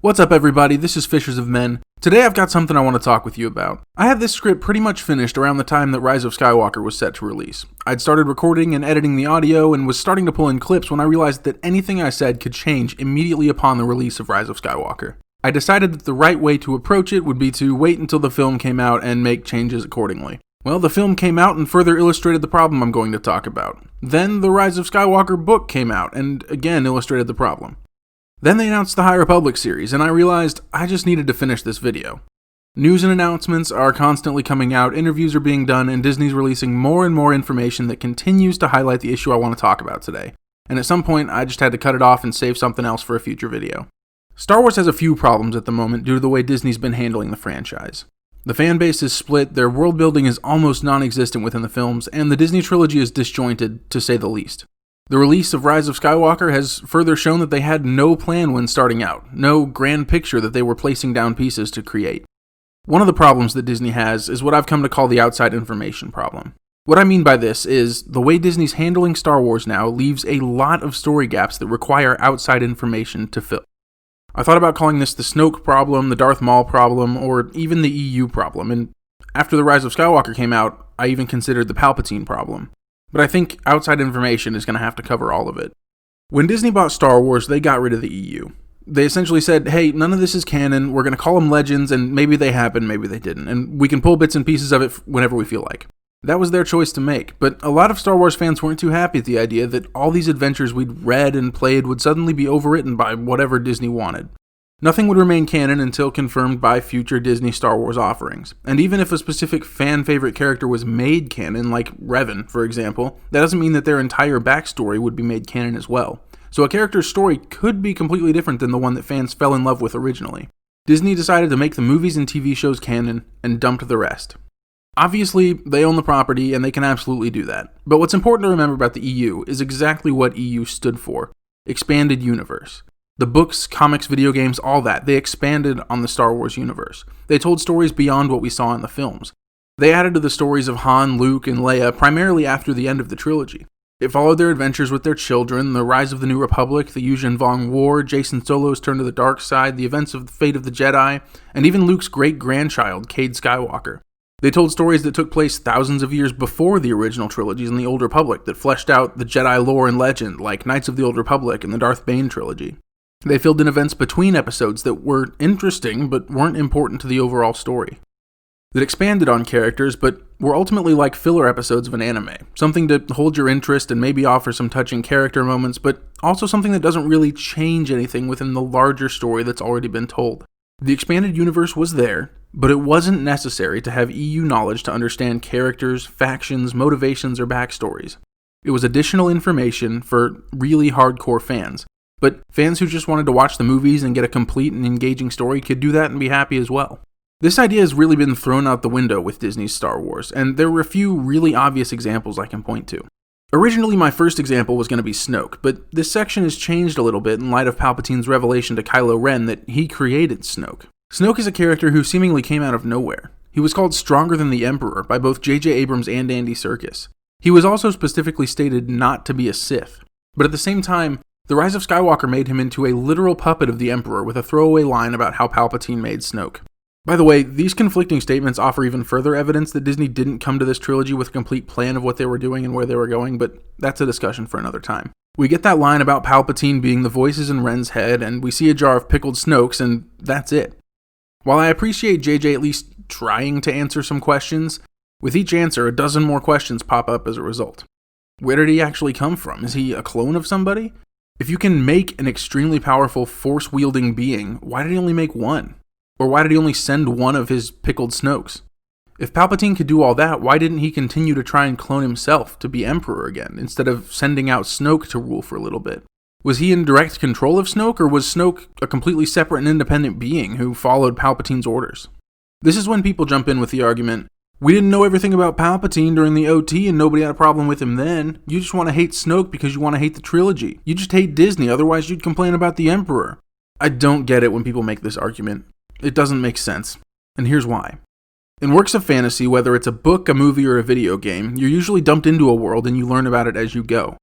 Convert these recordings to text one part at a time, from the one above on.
What's up, everybody? This is Fishers of Men. Today I've got something I want to talk with you about. I had this script pretty much finished around the time that Rise of Skywalker was set to release. I'd started recording and editing the audio and was starting to pull in clips when I realized that anything I said could change immediately upon the release of Rise of Skywalker. I decided that the right way to approach it would be to wait until the film came out and make changes accordingly. Well, the film came out and further illustrated the problem I'm going to talk about. Then the Rise of Skywalker book came out and again illustrated the problem. Then they announced the High Republic series, and I realized I just needed to finish this video. News and announcements are constantly coming out, interviews are being done, and Disney's releasing more and more information that continues to highlight the issue I want to talk about today. And at some point, I just had to cut it off and save something else for a future video. Star Wars has a few problems at the moment due to the way Disney's been handling the franchise. The fan base is split, their world building is almost non-existent within the films, and the Disney trilogy is disjointed, to say the least. The release of Rise of Skywalker has further shown that they had no plan when starting out, no grand picture that they were placing down pieces to create. One of the problems that Disney has is what I've come to call the outside information problem. What I mean by this is, the way Disney's handling Star Wars now leaves a lot of story gaps that require outside information to fill. I thought about calling this the Snoke problem, the Darth Maul problem, or even the EU problem, and after the Rise of Skywalker came out, I even considered the Palpatine problem. But I think outside information is going to have to cover all of it. When Disney bought Star Wars, they got rid of the EU. They essentially said, hey, none of this is canon, we're going to call them legends, and maybe they happened, maybe they didn't, and we can pull bits and pieces of it whenever we feel like. That was their choice to make, but a lot of Star Wars fans weren't too happy at the idea that all these adventures we'd read and played would suddenly be overwritten by whatever Disney wanted. Nothing would remain canon until confirmed by future Disney Star Wars offerings. And even if a specific fan-favorite character was made canon, like Revan, for example, that doesn't mean that their entire backstory would be made canon as well. So a character's story could be completely different than the one that fans fell in love with originally. Disney decided to make the movies and TV shows canon and dumped the rest. Obviously, they own the property and they can absolutely do that. But what's important to remember about the EU is exactly what EU stood for: expanded universe. The books, comics, video games, all that, they expanded on the Star Wars universe. They told stories beyond what we saw in the films. They added to the stories of Han, Luke, and Leia primarily after the end of the trilogy. It followed their adventures with their children, the rise of the New Republic, the Yuuzhan Vong War, Jacen Solo's turn to the dark side, the events of the fate of the Jedi, and even Luke's great-grandchild, Cade Skywalker. They told stories that took place thousands of years before the original trilogies in the Old Republic that fleshed out the Jedi lore and legend, like Knights of the Old Republic and the Darth Bane trilogy. They filled in events between episodes that were interesting but weren't important to the overall story. That expanded on characters but were ultimately like filler episodes of an anime, something to hold your interest and maybe offer some touching character moments, but also something that doesn't really change anything within the larger story that's already been told. The expanded universe was there, but it wasn't necessary to have EU knowledge to understand characters, factions, motivations, or backstories. It was additional information for really hardcore fans. But fans who just wanted to watch the movies and get a complete and engaging story could do that and be happy as well. This idea has really been thrown out the window with Disney's Star Wars, and there were a few really obvious examples I can point to. Originally, my first example was going to be Snoke, but this section has changed a little bit in light of Palpatine's revelation to Kylo Ren that he created Snoke. Snoke is a character who seemingly came out of nowhere. He was called stronger than the Emperor by both J.J. Abrams and Andy Serkis. He was also specifically stated not to be a Sith, but at the same time, The Rise of Skywalker made him into a literal puppet of the Emperor with a throwaway line about how Palpatine made Snoke. By the way, these conflicting statements offer even further evidence that Disney didn't come to this trilogy with a complete plan of what they were doing and where they were going, but that's a discussion for another time. We get that line about Palpatine being the voices in Ren's head, and we see a jar of pickled Snokes, and that's it. While I appreciate JJ at least trying to answer some questions, with each answer a dozen more questions pop up as a result. Where did he actually come from? Is he a clone of somebody? If you can make an extremely powerful force-wielding being, why did he only make one? Or why did he only send one of his pickled Snokes? If Palpatine could do all that, why didn't he continue to try and clone himself to be Emperor again, instead of sending out Snoke to rule for a little bit? Was he in direct control of Snoke, or was Snoke a completely separate and independent being who followed Palpatine's orders? This is when people jump in with the argument, we didn't know everything about Palpatine during the OT and nobody had a problem with him then. You just want to hate Snoke because you want to hate the trilogy. You just hate Disney, otherwise you'd complain about the Emperor. I don't get it when people make this argument. It doesn't make sense. And here's why. In works of fantasy, whether it's a book, a movie, or a video game, you're usually dumped into a world and you learn about it as you go.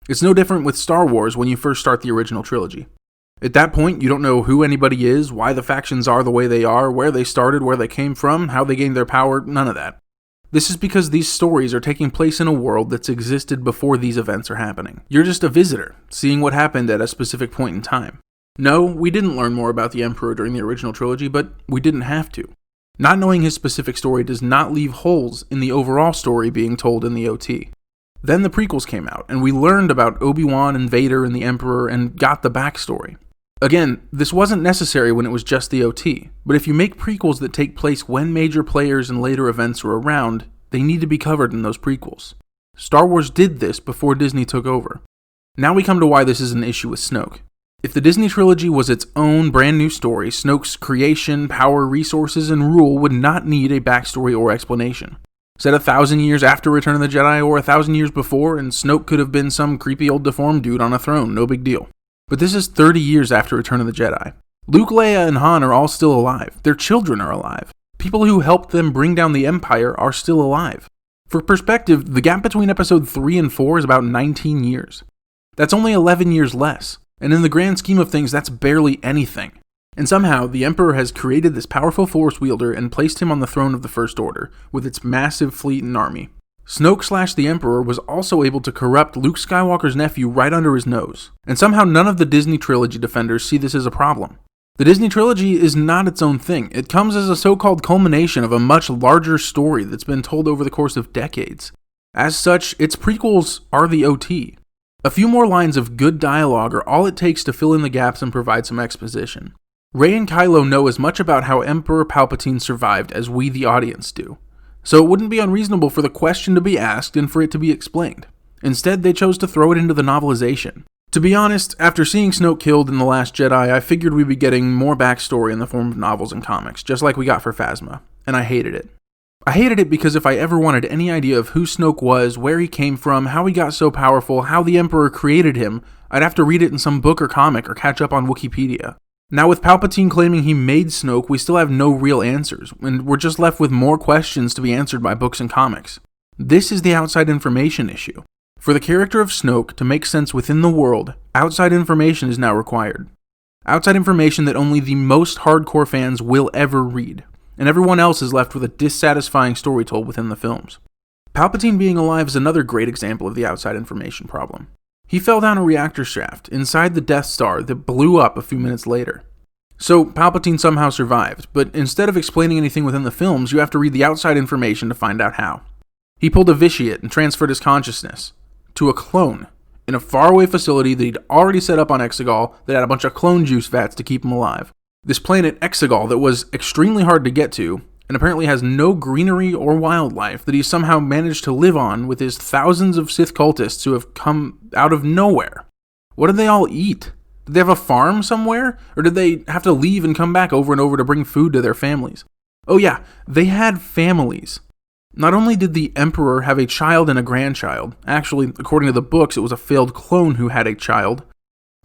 It's no different with Star Wars when you first start the original trilogy. At that point, you don't know who anybody is, why the factions are the way they are, where they started, where they came from, how they gained their power, none of that. This is because these stories are taking place in a world that's existed before these events are happening. You're just a visitor, seeing what happened at a specific point in time. No, we didn't learn more about the Emperor during the original trilogy, but we didn't have to. Not knowing his specific story does not leave holes in the overall story being told in the OT. Then the prequels came out, and we learned about Obi-Wan and Vader and the Emperor and got the backstory. Again, this wasn't necessary when it was just the OT, but if you make prequels that take place when major players and later events are around, they need to be covered in those prequels. Star Wars did this before Disney took over. Now we come to why this is an issue with Snoke. If the Disney trilogy was its own brand new story, Snoke's creation, power, resources, and rule would not need a backstory or explanation. Set 1,000 years after Return of the Jedi or 1,000 years before, and Snoke could have been some creepy old deformed dude on a throne, no big deal. But this is 30 years after Return of the Jedi. Luke, Leia, and Han are all still alive. Their children are alive. People who helped them bring down the Empire are still alive. For perspective, the gap between Episode 3 and 4 is about 19 years. That's only 11 years less. And in the grand scheme of things, that's barely anything. And somehow, the Emperor has created this powerful Force wielder and placed him on the throne of the First Order, with its massive fleet and army. Snoke / the Emperor was also able to corrupt Luke Skywalker's nephew right under his nose. And somehow none of the Disney trilogy defenders see this as a problem. The Disney trilogy is not its own thing. It comes as a so-called culmination of a much larger story that's been told over the course of decades. As such, its prequels are the OT. A few more lines of good dialogue are all it takes to fill in the gaps and provide some exposition. Rey and Kylo know as much about how Emperor Palpatine survived as we, the audience, do. So it wouldn't be unreasonable for the question to be asked and for it to be explained. Instead, they chose to throw it into the novelization. To be honest, after seeing Snoke killed in The Last Jedi, I figured we'd be getting more backstory in the form of novels and comics, just like we got for Phasma, and I hated it. I hated it because if I ever wanted any idea of who Snoke was, where he came from, how he got so powerful, how the Emperor created him, I'd have to read it in some book or comic or catch up on Wikipedia. Now with Palpatine claiming he made Snoke, we still have no real answers, and we're just left with more questions to be answered by books and comics. This is the outside information issue. For the character of Snoke to make sense within the world, outside information is now required. Outside information that only the most hardcore fans will ever read. And everyone else is left with a dissatisfying story told within the films. Palpatine being alive is another great example of the outside information problem. He fell down a reactor shaft inside the Death Star that blew up a few minutes later. So Palpatine somehow survived, but instead of explaining anything within the films, you have to read the outside information to find out how. He pulled a vitiate and transferred his consciousness to a clone in a faraway facility that he'd already set up on Exegol that had a bunch of clone juice vats to keep him alive. This planet, Exegol, that was extremely hard to get to, and apparently has no greenery or wildlife that he somehow managed to live on with his thousands of Sith cultists who have come out of nowhere. What did they all eat? Did they have a farm somewhere? Or did they have to leave and come back over and over to bring food to their families? Oh yeah, they had families. Not only did the Emperor have a child and a grandchild, actually, according to the books, it was a failed clone who had a child,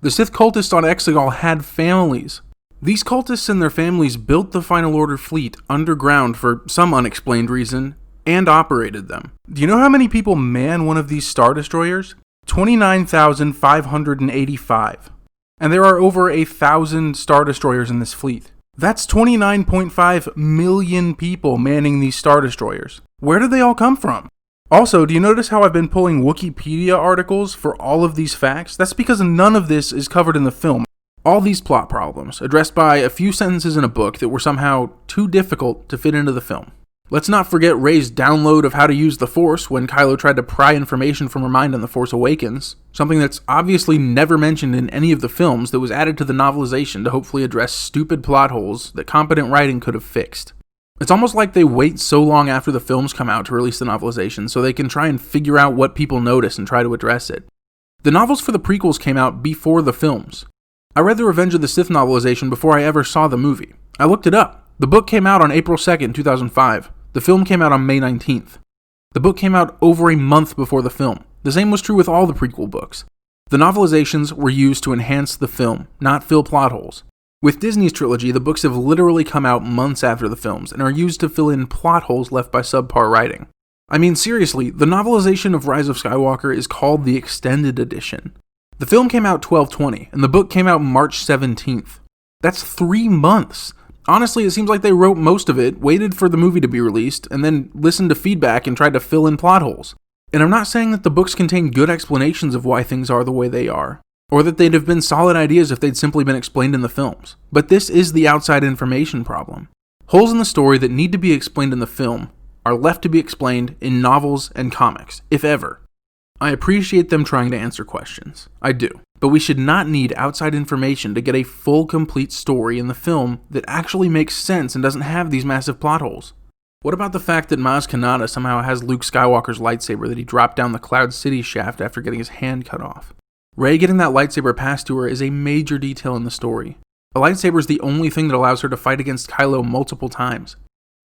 the Sith cultists on Exegol had families. These cultists and their families built the Final Order fleet underground for some unexplained reason, and operated them. Do you know how many people man one of these Star Destroyers? 29,585. And there are over 1,000 Star Destroyers in this fleet. That's 29.5 million people manning these Star Destroyers. Where did they all come from? Also, do you notice how I've been pulling Wikipedia articles for all of these facts? That's because none of this is covered in the film. All these plot problems, addressed by a few sentences in a book that were somehow too difficult to fit into the film. Let's not forget Rey's download of how to use the Force when Kylo tried to pry information from her mind on The Force Awakens, something that's obviously never mentioned in any of the films that was added to the novelization to hopefully address stupid plot holes that competent writing could have fixed. It's almost like they wait so long after the films come out to release the novelization so they can try and figure out what people notice and try to address it. The novels for the prequels came out before the films. I read the Revenge of the Sith novelization before I ever saw the movie. I looked it up. The book came out on April 2nd, 2005. The film came out on May 19th. The book came out over a month before the film. The same was true with all the prequel books. The novelizations were used to enhance the film, not fill plot holes. With Disney's trilogy, the books have literally come out months after the films and are used to fill in plot holes left by subpar writing. I mean, seriously, the novelization of Rise of Skywalker is called the Extended Edition. The film came out 12/20, and the book came out March 17th. That's 3 months. Honestly, it seems like they wrote most of it, waited for the movie to be released, and then listened to feedback and tried to fill in plot holes. And I'm not saying that the books contain good explanations of why things are the way they are, or that they'd have been solid ideas if they'd simply been explained in the films. But this is the outside information problem. Holes in the story that need to be explained in the film are left to be explained in novels and comics, if ever. I appreciate them trying to answer questions. I do. But we should not need outside information to get a full, complete story in the film that actually makes sense and doesn't have these massive plot holes. What about the fact that Maz Kanata somehow has Luke Skywalker's lightsaber that he dropped down the Cloud City shaft after getting his hand cut off? Rey getting that lightsaber passed to her is a major detail in the story. A lightsaber is the only thing that allows her to fight against Kylo multiple times.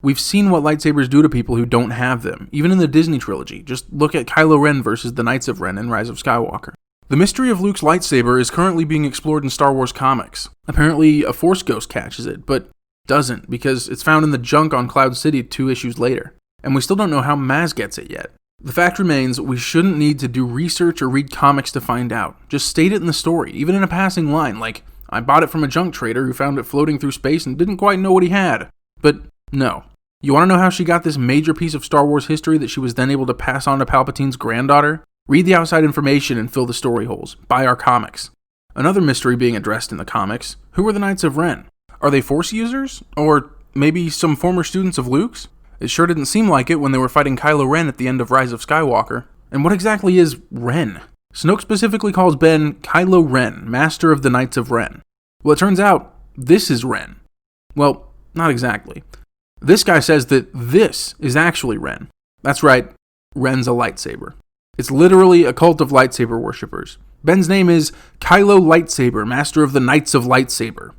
We've seen what lightsabers do to people who don't have them, even in the Disney trilogy. Just look at Kylo Ren versus the Knights of Ren in Rise of Skywalker. The mystery of Luke's lightsaber is currently being explored in Star Wars comics. Apparently, a Force ghost catches it, but doesn't, because it's found in the junk on Cloud City 2 issues later. And we still don't know how Maz gets it yet. The fact remains, we shouldn't need to do research or read comics to find out. Just state it in the story, even in a passing line, like, I bought it from a junk trader who found it floating through space and didn't quite know what he had. But no. You want to know how she got this major piece of Star Wars history that she was then able to pass on to Palpatine's granddaughter? Read the outside information and fill the story holes. Buy our comics. Another mystery being addressed in the comics, who were the Knights of Ren? Are they Force users? Or maybe some former students of Luke's? It sure didn't seem like it when they were fighting Kylo Ren at the end of Rise of Skywalker. And what exactly is Ren? Snoke specifically calls Ben Kylo Ren, Master of the Knights of Ren. Well, it turns out, this is Ren. Well, not exactly. This guy says that this is actually Ren. That's right, Ren's a lightsaber. It's literally a cult of lightsaber worshippers. Ben's name is Kylo Lightsaber, Master of the Knights of Lightsaber.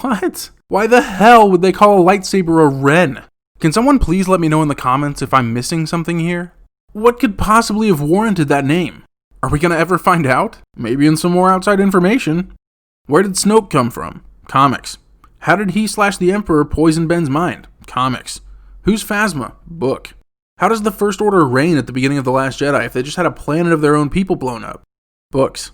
What? Why the hell would they call a lightsaber a Ren? Can someone please let me know in the comments if I'm missing something here? What could possibly have warranted that name? Are we gonna ever find out? Maybe in some more outside information. Where did Snoke come from? Comics. How did he / the Emperor poison Ben's mind? Comics. Who's Phasma? Book. How does the First Order reign at the beginning of The Last Jedi if they just had a planet of their own people blown up? Books.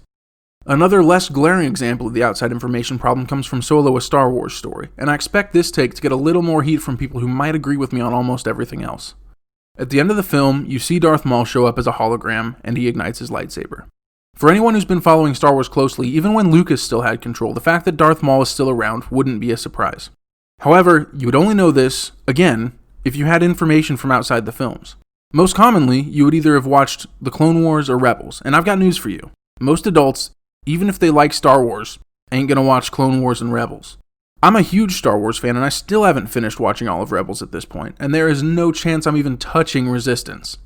Another less glaring example of the outside information problem comes from Solo: A Star Wars Story, and I expect this take to get a little more heat from people who might agree with me on almost everything else. At the end of the film, you see Darth Maul show up as a hologram, and he ignites his lightsaber. For anyone who's been following Star Wars closely, even when Lucas still had control, the fact that Darth Maul is still around wouldn't be a surprise. However, you would only know this, again, if you had information from outside the films. Most commonly, you would either have watched The Clone Wars or Rebels, and I've got news for you. Most adults, even if they like Star Wars, ain't gonna watch Clone Wars and Rebels. I'm a huge Star Wars fan, and I still haven't finished watching all of Rebels at this point, and there is no chance I'm even touching Resistance.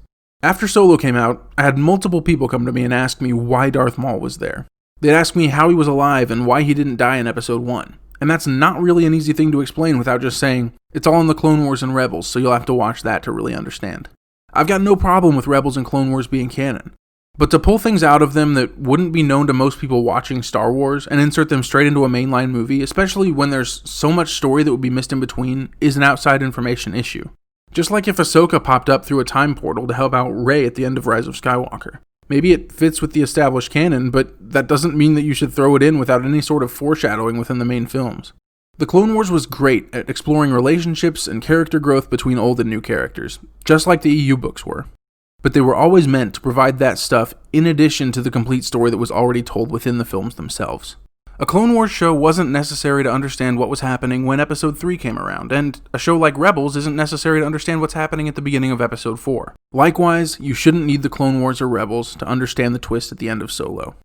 After Solo came out, I had multiple people come to me and ask me why Darth Maul was there. They'd ask me how he was alive and why he didn't die in Episode 1. And that's not really an easy thing to explain without just saying, it's all in the Clone Wars and Rebels, so you'll have to watch that to really understand. I've got no problem with Rebels and Clone Wars being canon. But to pull things out of them that wouldn't be known to most people watching Star Wars and insert them straight into a mainline movie, especially when there's so much story that would be missed in between, is an outside information issue. Just like if Ahsoka popped up through a time portal to help out Rey at the end of Rise of Skywalker. Maybe it fits with the established canon, but that doesn't mean that you should throw it in without any sort of foreshadowing within the main films. The Clone Wars was great at exploring relationships and character growth between old and new characters, just like the EU books were. But they were always meant to provide that stuff in addition to the complete story that was already told within the films themselves. A Clone Wars show wasn't necessary to understand what was happening when Episode 3 came around, and a show like Rebels isn't necessary to understand what's happening at the beginning of Episode 4. Likewise, you shouldn't need the Clone Wars or Rebels to understand the twist at the end of Solo.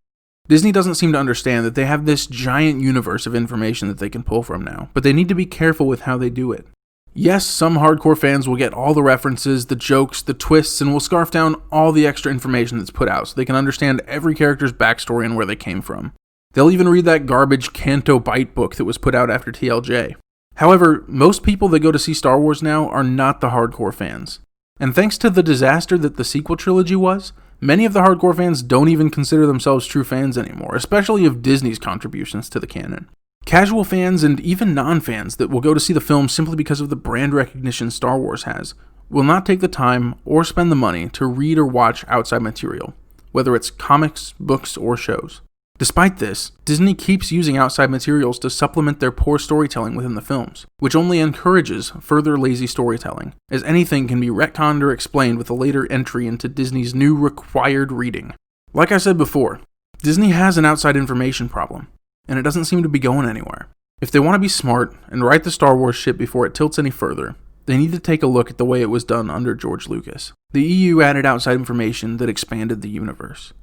Disney doesn't seem to understand that they have this giant universe of information that they can pull from now, but they need to be careful with how they do it. Yes, some hardcore fans will get all the references, the jokes, the twists, and will scarf down all the extra information that's put out so they can understand every character's backstory and where they came from. They'll even read that garbage Canto Bight book that was put out after TLJ. However, most people that go to see Star Wars now are not the hardcore fans. And thanks to the disaster that the sequel trilogy was, many of the hardcore fans don't even consider themselves true fans anymore, especially of Disney's contributions to the canon. Casual fans and even non-fans that will go to see the film simply because of the brand recognition Star Wars has will not take the time or spend the money to read or watch outside material. whether it's comics, books, or shows. Despite this, Disney keeps using outside materials to supplement their poor storytelling within the films, which only encourages further lazy storytelling, as anything can be retconned or explained with a later entry into Disney's new required reading. Like I said before, Disney has an outside information problem, and it doesn't seem to be going anywhere. If they want to be smart and right the Star Wars ship before it tilts any further, they need to take a look at the way it was done under George Lucas. The EU added outside information that expanded the universe.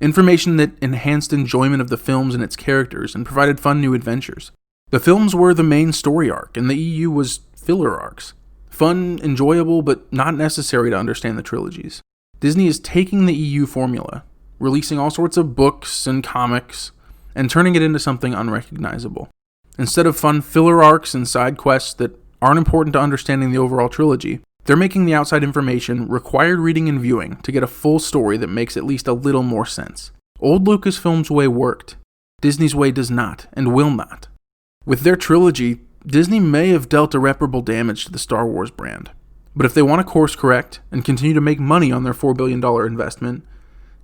Information that enhanced enjoyment of the films and its characters and provided fun new adventures. The films were the main story arc, and the EU was filler arcs. Fun, enjoyable, but not necessary to understand the trilogies. Disney is taking the EU formula, releasing all sorts of books and comics, and turning it into something unrecognizable. Instead of fun filler arcs and side quests that aren't important to understanding the overall trilogy, they're making the outside information required reading and viewing to get a full story that makes at least a little more sense. Old Lucasfilm's way worked. Disney's way does not, and will not. With their trilogy, Disney may have dealt irreparable damage to the Star Wars brand. But if they want to course correct and continue to make money on their $4 billion investment,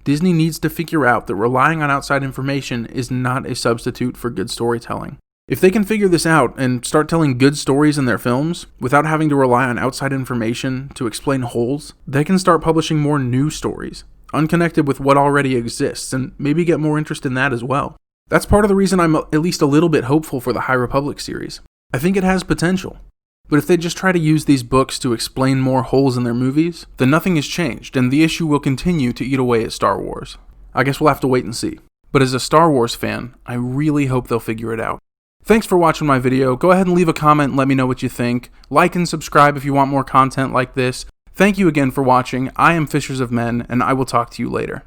Disney needs to figure out that relying on outside information is not a substitute for good storytelling. If they can figure this out and start telling good stories in their films without having to rely on outside information to explain holes, they can start publishing more new stories, unconnected with what already exists, and maybe get more interest in that as well. That's part of the reason I'm at least a little bit hopeful for the High Republic series. I think it has potential. But if they just try to use these books to explain more holes in their movies, then nothing has changed, and the issue will continue to eat away at Star Wars. I guess we'll have to wait and see. But as a Star Wars fan, I really hope they'll figure it out. Thanks for watching my video. Go ahead and leave a comment and let me know what you think. Like and subscribe if you want more content like this. Thank you again for watching. I am Fishers of Men, and I will talk to you later.